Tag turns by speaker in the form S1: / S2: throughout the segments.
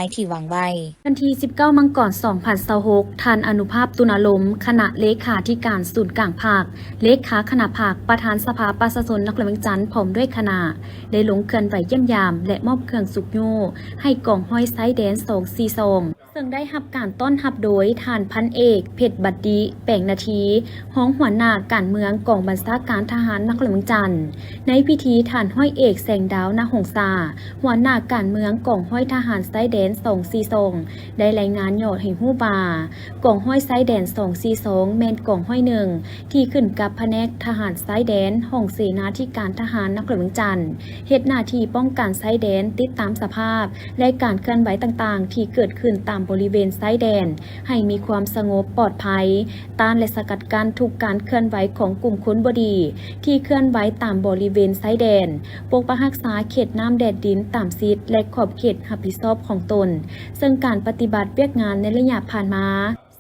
S1: ายที่วางไว้
S2: วันที่19 มังกร 2026ท่านอนุภาพตุณาลมคณะเลขาธิการศูนย์กลางภาคเลขาคณะภาคประธานสภาประชาชนนครเวียงจันทร์พร้อมด้วยคณะได้ลงเคลื่อนไหวเยี่ยมยามและมอบเครื่องสุกโยให้กองห้อยไซแดน242ซึ่งได้รับการต้อนรับโดยท่านพันเอกเพชรบัดดีแปลงนาทีห้องหัวหน้าการเมืองกองบัญชาการทหารนครเวียงจันทร์ในพิธีท่านห้อยเอกแสงดาวนาหงษาหัวหน้าการเมืองกองห้อยทหารไซแดน242ได้รายงานยอดให้ฮู้ว่ากองห้อยไซแดน242แม่นกองห้อยหนึ่งที่ขึ้นกับแผนกทหารไซแดนห้องเสนาธิการทหารนครเวียงจันทร์เฮ็ดหน้าที่ป้องกันไซแดนติดตามสภาพและการเคลื่อนไหวต่างๆที่เกิดขึ้นตามบริเวณไซแดนให้มีความสงบปลอดภัยต้านและสกัดกั้นทุกการเคลื่อนไหวของกลุ่มคนบดีที่เคลื่อนไหวตามบริเวณไซแดนปกปักรักษาเขตน้ำแดดดินตามสิทธิและขอบเขตรับผิดชอบของตนซึ่งการปฏิบัติเวียกงานในระยะผ่านมา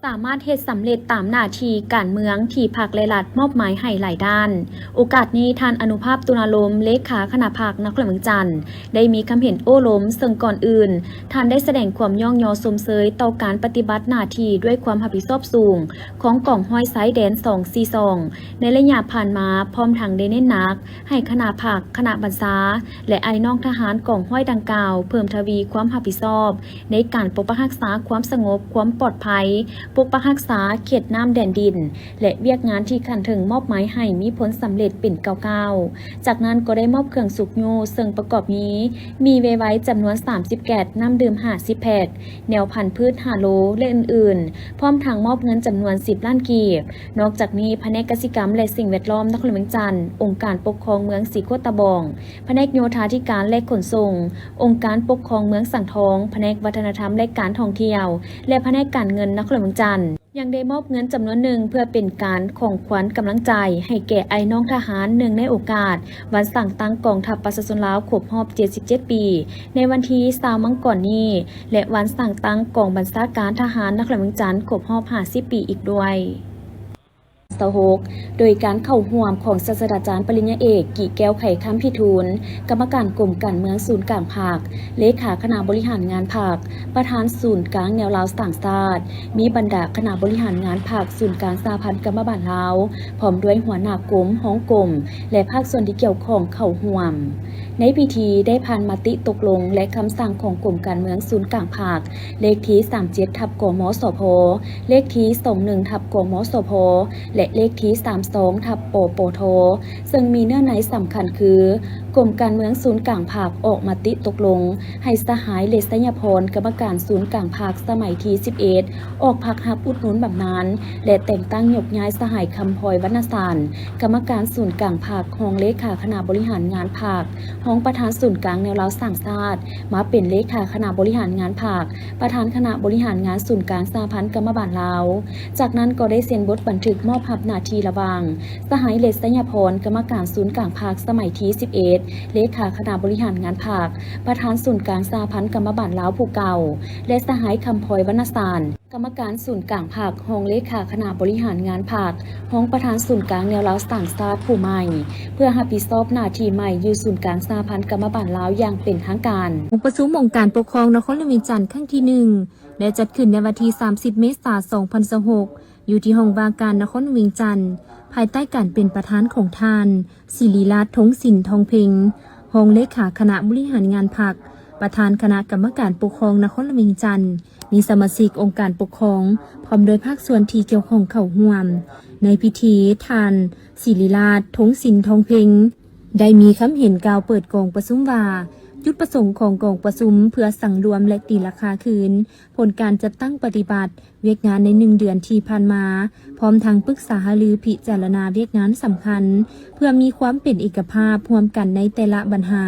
S2: สามารถเฮ็ดสำเร็จตามหน้าที่การเมืองที่พรรคและรัฐมอบหมายให้หลายด้านโอกาสนี้ท่านอนุภาพตุณาลมเลขาคณะพรรคนครเวียงจันทร์ได้มีคำเห็นโอ้ล้มซึ่งก่อนอื่นท่านได้แสดงความย่องยอสมเสยต่อการปฏิบัติหน้าที่ด้วยความรับผิดชอบสูงของกองห้อยไซแดน242ในระยะผ่านมาพร้อมทั้งได้เน้นหนักให้คณะพรรคคณะบัญชาและไอ้น้องทหารกองห้อยดังกล่าวเพิ่มทวีความรับผิดชอบในการปกปักรักษาความสงบความปลอดภัยปกปักรักษาเขตน้ำแดนดินและเวียกงานที่ขันถึงมอบหมายให้มีผลสำเร็จเป็น99จากนั้นก็ได้มอบเครื่องสุกโยซึ่งประกอบนี้มีไว้จำนวน30แกตน้ำดื่ม50แพ็คแนวพันธุ์พืช5 โลและอื่นๆพร้อมทางมอบเงินจำนวน10 ล้านกีบนอกจากนี้แผนกเกษตรกรรมและสิ่งแวดล้อมนครเวียงจันทร์องค์การปกครองเมืองศรีโคตะบองแผนกโยธาธิการและขนส่งองค์การปกครองเมืองสังทองแผนกวัฒนธรรมและการท่องเที่ยวและแผนกการเงินนครเวียงจันทร์ยังได้มอบเงินจำนวนหนึ่งเพื่อเป็นการของขวัญกำลังใจให้แก่ไอ้น้องทหารหนึ่งในโอกาสวันสั่งตั้งกองทัพประชาชนลาวครบรอบ77 ปีในวันที่20 มังกรนี้และวันสั่งตั้งกองบัญชาการทหารนครเวียงจันทร์ครบรอบ50 ปีอีกด้วยโดยการเข้าร่วมของศาสตราจารย์ปริญญาเอกกิแก้วไข่คำพิทูลกรรมการกรมการเมืองศูนย์กลางภาคเลขาคณะบริหารงานภาคประธานศูนย์กลางแนวลาวต่างชาติมีบรรดาคณะบริหารงานภาคศูนย์กลางสหพันธ์กรรมบาลลาวพร้อมด้วยหัวหน้ากรมห้องกรมและภาคส่วนที่เกี่ยวข้องเข้าร่วมในพิธีได้ผ่านมติตกลงและคำสั่งของกรมการเมืองศูนย์กลางภาคเลขที่37/กมสพเลขที่21/กมสพและเลขที่32/ปปทซึ่งมีเนื้อในสำคัญคือกรมการเมืองศูนย์กลางภาคออกมติตกลงให้สหายเลษยพรกรรมการศูนย์กลางภาคสมัยที่11ออกพักรับอุดหนุนบำนาญและแต่งตั้งยกย้ายสหายคำพลอยวรรณสารกรรมการศูนย์กลางภาครองเลขาคณะบริหารงานภาครองประธานศูนย์กลางแนวลาวสร้างชาติมาเป็นเลขาคณะบริหารงานภาคประธานคณะบริหารงานศูนย์กลางสหพันธ์กรรมบาลลาวจากนั้นก็ได้เซ็นบทบันทึกมอบหน้าที่ระหว่างสหายเลษยพรกรรมการศูนย์กลางภาคสมัยที่11เลขาคณะบริหารงานภาคประธานศูนย์กลางสหพันธ์กรรมบาลลาวผู้เก่าและสหายคำพลอยวรรณสารกรรมการศูนย์กลางภาครองเลขาคณะบริหารงานภาครองประธานศูนย์กลางแนวลาวต่างชาติผู้ใหม่เพื่อรับผิดชอบหน้าที่ใหม่อยู่ศูนย์กลางสหพันธ์กรรมบาลลาวอย่างเป็นทางการ
S3: องค์ประชุมองค์การปกครองนครเวียงจันทร์ครั้งที่1ได้จัดขึ้นในวันที่30 เมษายน 2026อยู่ที่ห้องว่าการนครเวียงจันทร์ภายใต้การเป็นประธานของท่านศิริราช ทงศิลป์ทองเพ็งรองเลขาคณะบริหารงานพรรคประธานคณะกรรมการปกครองนครเวียงจันทร์มีสมาชิกองค์การปกครองพร้อมโดยภาคส่วนที่เกี่ยวข้องเข้าร่วมในพิธีท่านศิริราช ทงศิลป์ทองเพ็งได้มีคำเห็นกล่าวเปิดกองประชุมว่าจุดประสงค์ของกองประชุมเพื่อสั่งรวมและตีราคาคืนผลการจัดตั้งปฏิบัติเวียกงานใน1 เดือนที่ผ่านมาพร้อมทางปรึกษาหารือพิจารณาเวียกงานสำคัญเพื่อมีความเป็นเอกภาพร่วมกันในแต่ละปัญหา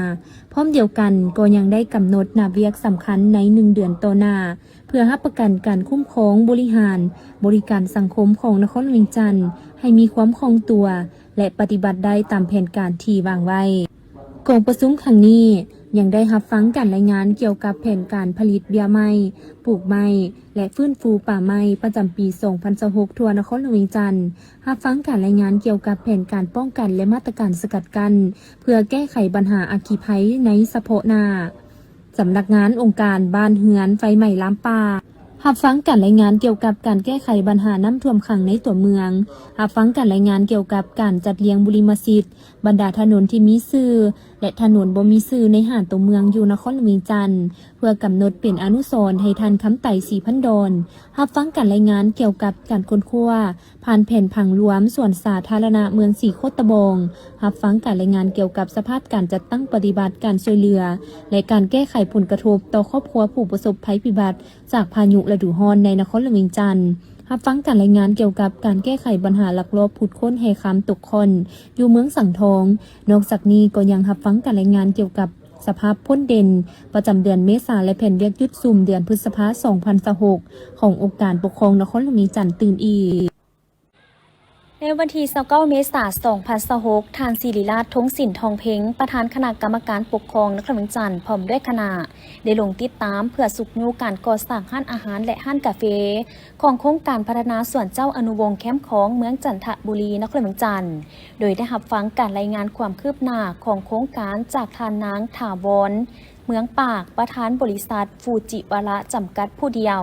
S3: พร้อมเดียวกันก็ยังได้กำหนดหน้าเวียกสำคัญใน1 เดือนต่อหน้าเพื่อรับประกันการคุ้มครองบริหารบริการสังคมของนครเวียงจันทร์ให้มีความคล่องตัวและปฏิบัติได้ตามแผนการที่วางไว้กองประชุมครั้งนี้ยังได้รับฟังการรายงานเกี่ยวกับแผนการผลิตเบี้ยไม้ปลูกไม้และฟื้นฟูป่าไม้ประจำปี 2026 ทั่วนครเวียงจันทร์รับฟังการรายงานเกี่ยวกับแผนการป้องกันและมาตรการสกัดกั้นเพื่อแก้ไขปัญหาอัคคีภัยในเฉพาะหน้า สำนักงานองค์การบ้านเฮือนไฟใหม่ล้ำป่ารับฟังการรายงานเกี่ยวกับการแก้ไขปัญหาน้ำท่วมขังในตัวเมืองรับฟังการรายงานเกี่ยวกับการจัดเลี้ยงบุริมสิทธิ์บรรดาถนนที่มีชื่อและถนนบ่มีชื่อในห้านตัวเมืองอยู่นครหลวงเวียงจันทน์เพื่อกำหนดเป็นอนุสรณ์ให้ทันคำไต่สีพันดอนรับฟังการรายงานเกี่ยวกับการค้นคว้าผ่านแผ่นผังรวมส่วนสาธารณะเมืองสีโคตะบองรับฟังการรายงานเกี่ยวกับสภาพการจัดตั้งปฏิบัติการช่วยเหลือและการแก้ไขผลกระทบต่อครอบครัวผู้ประสบภัยพิบัติจากพายุฤดูร้อนในนครหลวงเวียงจันทน์รับฟังการรายงานเกี่ยวกับการแก้ไขปัญหาลักลอบผุดค้นแหคำตกคนอยู่เมืองสังทองนอกจากนี้ก็ยังรับฟังการรายงานเกี่ยวกับสภาพพ้นเด่นประจำเดือนเมษายนและแผ่นเวียกยุดซุ่มเดือนพฤษภาคม 2026 ขององค์การปกครองนครหลวงเวียงจันทน์ตื่นอีก
S2: ในวันที่29 เมษายน 2026 ทานศิริราช ทงสินทองเพ็งประธานคณะกรรมการปกครองนครหลวงเวียงจันทน์พร้อมด้วยคณะได้ลงติดตามเพื่อสุกยูการก่อสร้างห้านอาหารและห้านกาแฟของโครงการพัฒนาสวนเจ้าอนุวงศ์แคมป์ของเมืองจันทบุรีนครหลวงเวียงจันทน์โดยได้รับฟังการรายงานความคืบหน้าของโครงการจากทานนางถาวรเมืองปากประธานบริษัทฟูจิวาระจำกัดผู้เดียว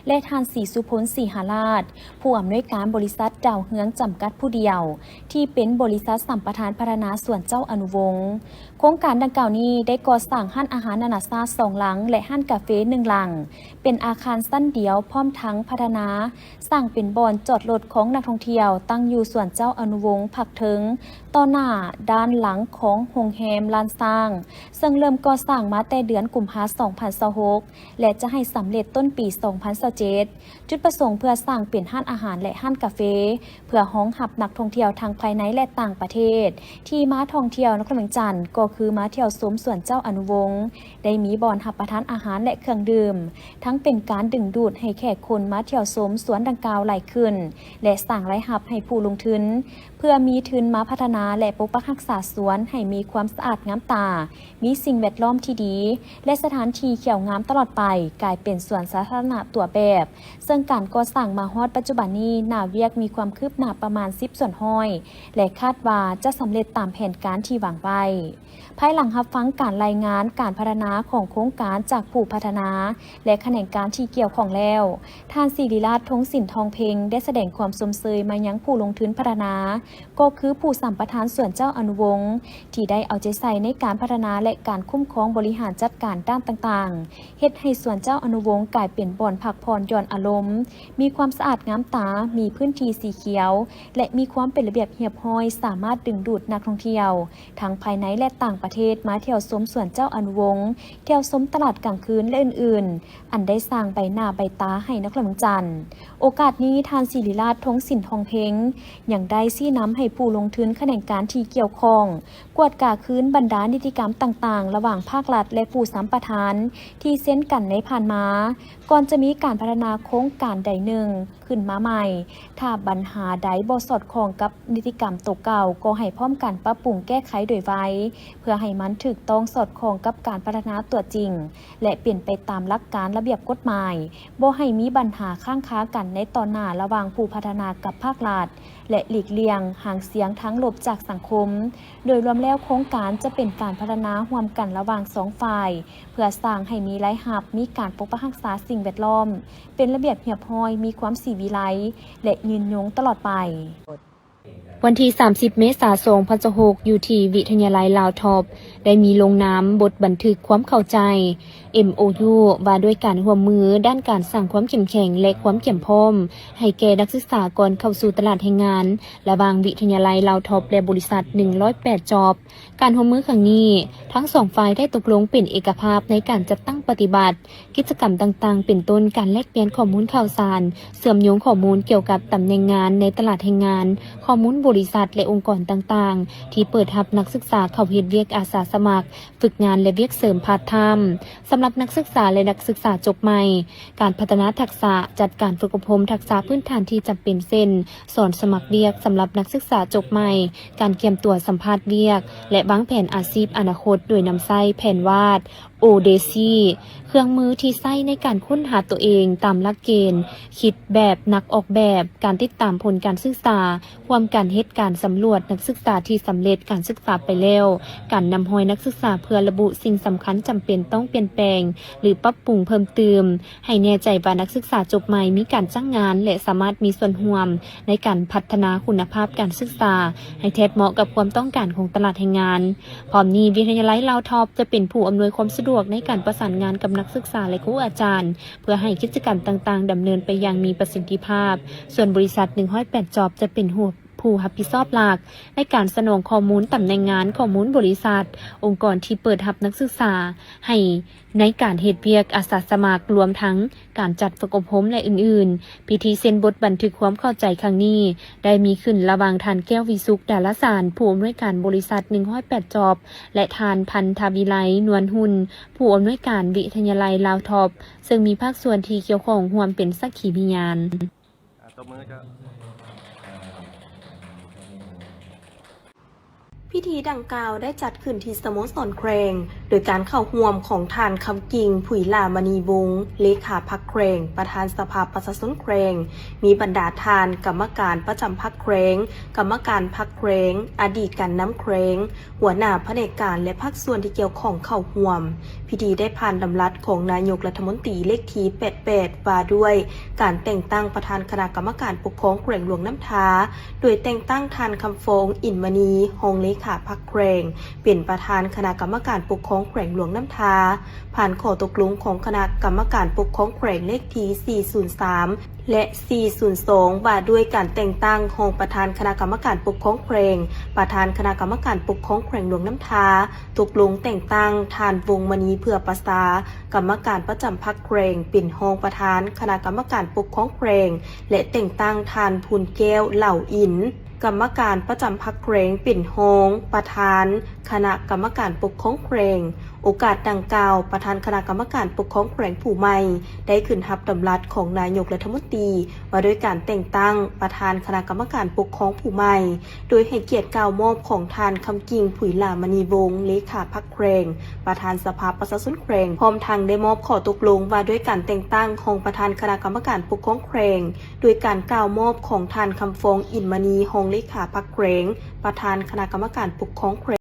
S2: และทานศรีสุพลศรีหราชผู้อำนวยการบริษัทดาวเฮืองจำกัดผู้เดียวที่เป็นบริษัทสัมปทานพัฒนาส่วนเจ้าอนุวงศ์โครงการดังกล่าวนี้ได้ก่อสร้างห้านอาหารนานาชาติ2หลังและห้านกาแฟ1หลังเป็นอาคารสั้นเดียวพร้อมทั้งพัฒนาสร้างเป็นบ่อนจอดรถของนักท่องเที่ยวตั้งอยู่ส่วนเจ้าอนุวงศ์ผักเถิงต่อหน้าด้านหลังของโรงแรมลานสร้างซึ่งเริ่มก่อสร้างมาแต่เดือนกุมภาพันธ์ 2026 และจะให้สำเร็จต้นปี 2027 จุดประสงค์เพื่อสร้างเป็นห้านอาหารและห้านกาแฟเพื่อรองรับนักท่องเที่ยวทางภายในและต่างประเทศที่มาท่องเที่ยวนครหลวงเวียงจันทน์ก็คือมาเที่ยวชมสวนเจ้าอนุวงศ์ได้มีบ่อนรับประทานอาหารและเครื่องดื่มทั้งเป็นการดึงดูดให้แขกคนมาเที่ยวชมสวนดังกล่าวหลายขึ้นและสร้างรายรับให้ผู้ลงทุนเพื่อมีทุนมาพัฒนาและปกปักรักษาสวนให้มีความสะอาดงามตามีสิ่งแวดล้อมที่ดีและสถานที่เขียวงามตลอดไปกลายเป็นสวนสาธารณะตัวแบบซึ่งการก่อสร้างมาฮอดปัจจุบันนี้หน้าเวียกมีความคืบหน้าประมาณ10ส่วนห้อยและคาดว่าจะสำเร็จตามแผนการที่วางไว้ภายหลังรับฟังการรายงานการพัฒนาของโครงการจากผู้พัฒนาและแขนงการที่เกี่ยวของแล้วท่านศิริราช ทงสินทองเพ็งได้แสดงความสมเสยมายังผู้ลงทุนพัฒนาก็คือผู้สัมปทานส่วนเจ้าอนุวงศ์ที่ได้เอาใจใส่ในการพัฒนาและการคุ้มครองบริหารจัดการด้านต่างๆเฮ็ดให้ส่วนเจ้าอนุวงศ์กลายเป็นบ่อนพักผ่อนหย่อนอารมณ์มีความสะอาดงามตามีพื้นที่สีเขียวและมีความเป็นระเบียบเรียบร้อยสามารถดึงดูดนักท่องเที่ยวทั้งภายในและต่างประเทศมาเที่ยวชมสวนเจ้าอนุวงศ์เที่ยวชมตลาดกลางคืนและอื่นๆอันได้สร้างใบหน้าใบตาให้นครหลวงจันทน์โอกาสนี้ทานศิริราช ทงสินทองเพ็งยังได้ชี้นำให้ผู้ลงทุนแขนงการที่เกี่ยวข้องกวดกาคืนบรรดานิติกรรมต่างๆระหว่างภาครัฐและผู้สัมปทานที่เส้นกันในผ่านมาก่อนจะมีการพัฒนาโครงการใดหนึ่งขึ้นมาใหม่ถ้าปัญหาใดบ่สอดคล้องกับนิติกรรมตัวเก่าก็ให้พร้อมกันปรับปรุงแก้ไขโดยไวเพื่อให้มันถูกต้องสอดคล้องกับการพัฒนาตัวจริงและเปลี่ยนไปตามหลักการระเบียบกฎหมายบ่ให้มีปัญหาข้างค้ากันในตอนหน้าระหว่างผู้พัฒนากับภาครัฐและหลีกเลี่ยงห่างเสียงทั้งลบจากสังคมโดยรวมแล้วโครงการจะเป็นการพัฒนาร่วมกันระหว่าง2ฝ่ายเพื่อสร้างให้มีรายรับมีการปกปักรักษาสิ่งแวดล้อมเป็นระเบียบเรียบร้อยมีความสีวิไลและยืนยงตลอดไปวันที่ 30 เมษายน 2026 อยู่ที่วิทยาลัยลาวท็อปได้มีลงนามบทบันทึกความเข้าใจ MOU ว่าด้วยการร่วมมือด้านการสร้างความเข้มแข็งและความเข้มข้นให้แก่นักศึกษาก่อนเข้าสู่ตลาดแรงงานระหว่างวิทยาลัยลาวท็อปและบริษัท 108 จ็อบการร่วมมือครั้งนี้ทั้งสองฝ่ายได้ตกลงเป็นเอกภาพในการจัดตั้งปฏิบัติกิจกรรมต่างๆเป็นต้นการแลกเปลี่ยนข้อมูลข่าวสารเชื่อมโยงข้อมูลเกี่ยวกับตำแหน่งงานในตลาดแรงงานข้อมูลบริษัทและองค์กรต่างๆที่เปิดรับนักศึกษาเข้าเฮ็ดเวียกอาสาสมัครฝึกงานและเวียกเสริมพาร์ทไทม์สำหรับนักศึกษาและนักศึกษาจบใหม่การพัฒนาทักษะจัดการฝึกอบรมทักษะพื้นฐานที่จำเป็นเช่นสอนสมัครเวียกสำหรับนักศึกษาจบใหม่การเตรียมตัวสัมภาษณ์เวียกและวางแผนอาชีพอนาคตโดยนำใช้แผนวาด
S3: โอเดซีเครื่องมือที่ใช้ในการค้นหาตัวเองตามหลักเกณฑ์คิดแบบนักออกแบบการติดตามผลการศึกษาความการเฮ็ดการสำรวจนักศึกษาที่สำเร็จการศึกษาไปแล้วการนำห้อยนักศึกษาเพื่อระบุสิ่งสำคัญจำเป็นต้องเปลี่ยนแปลงหรือปรับปรุงเพิ่มเติมให้แน่ใจว่านักศึกษาจบใหม่มีการจ้างงานและสามารถมีส่วนร่วมในการพัฒนาคุณภาพการศึกษาให้แทบเหมาะกับความต้องการของตลาดแรงงานพร้อมนี้วิทยาลัยลาวท็อปจะเป็นผู้อำนวยความสะดวกในการประสานงานกับนักศึกษาและครูอาจารย์เพื่อให้กิจกรรมต่างๆดำเนินไปอย่างมีประสิทธิภาพส่วนบริษัท108 Job จะเป็นผู้รับผิดชอบหลักในการสนองข้อมูลตำแหน่งงานข้อมูลบริษัทองค์กรที่เปิดรับนักศึกษาให้ในการเฮ็ดเวียกอาสาสมัครรวมทั้งการจัดฝึกอบรมและอื่นๆพิธีเซ็นบทบันทึกความเข้าใจครั้งนี้ได้มีขึ้นระหว่างทานแก้ววิสุขดาลสารผู้อำนวยการบริษัท108 Job และทานพันธวิไลนวลหุ่นผู้อำนวยการวิทยาลัยลาวท็อปซึ่งมีภาคส่วนที่เกี่ยวข้องร่วมเป็นสักขีพยาน
S1: ตบมือครับ
S4: พิธีดังกล่าวได้จัดขึ้นที่สโมสรแครงโดยการเข้าร่วมของทานคำกิ่งผุยลามณีวงศ์เลขาพรรคแครงประธานสภาประชาชนแครงมีบรรดาทานกรรมการประจำพรรคแครงกรรมการพรรคแครงอดีตการน้ำแครงหัวหน้าแผนกการและภาคส่วนที่เกี่ยวข้องเข้าร่วมพิธีได้ผ่านดำรัสของนายกรัฐมนตรีเลขที่88ว่าด้วยการแต่งตั้งประธานคณะกรรมการปกครองแขวงหลวงน้ำท้าโดยแต่งตั้งทานคำฟงอินมณีหงเลขาพรรคแครงเป็นประธานคณะกรรมการปกครองแขวงหลวงน้ำท้าผ่านข้อตกลงของคณะกรรมการปกครองแขวงเลขที่403และ402ว่าด้วยการแต่งตั้งรองประธานคณะกรรมการปกครองแขวงประธานคณะกรรมการปกครองแขวงหลวงน้ำท้าตกลงแต่งตั้งทานวงมณีเพื่อประสากรรมการประจำพรรคแขวงเป็นรองประธานคณะกรรมการปกครองแขวงและแต่งตั้งทานพูนแก้วเหล่าอินกรรมการประจำพรรคแขวงเป็นรองประธานคณะกรรมการปกครองแขวงโอกาสดังกล่าวประธานคณะกรรมการปกครองแขวงผู้ใหม่ได้ขึ้นรับดำรัสของนายกรัฐมนตรีว่าด้วยการแต่งตั้งประธานคณะกรรมการปกครองผู้ใหม่โดยให้เกียรติกล่าวมอบของทานคำกิ่งผุยลามณีวงศ์เลขาพรรคแขวงประธานสภาประชาชนแขวงพร้อมทางได้มอบข้อตกลงว่าด้วยการแต่งตั้งของประธานคณะกรรมการปกครองแขวงโดยการกล่าวมอบของทานคำฟงอินมณีหงเลขาพรรคแขวงประธานคณะกรรมการปกครองแขวง